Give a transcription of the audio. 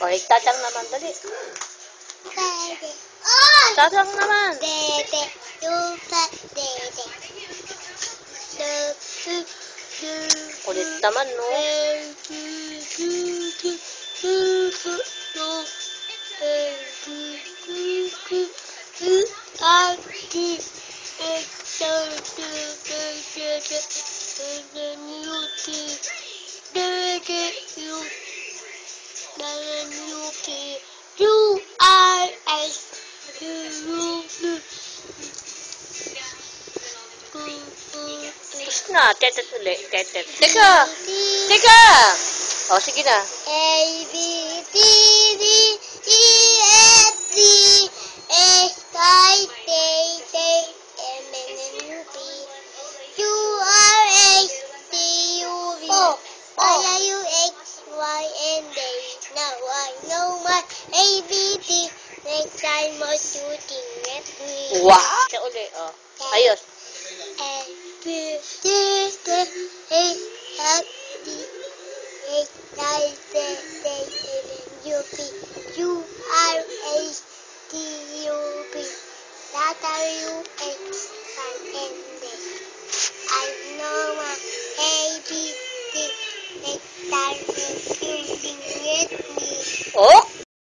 O, tatang naman, dali. Dede. Tatang naman. Dede. Lupa. Dede. Kulit naman, no? Tapos na, tetet ulit, tetet. Teka! Teka! O, sige na. A, B, C, D, E, F, G, H, I, J, K, M, N, N, P, Q, R, S, T, U, V, W, X, Y, and Z. Now I know my ABT. Next time mo shooting at me. Wow! Siya ulit, o. Ayos. A, B, C, D, E, F, G, H, I, J, K, L, M, N, P, Q, R, S, T, U, V, W, X, Y, and Z. I know my ABT. Next time you're shooting at me. Okay!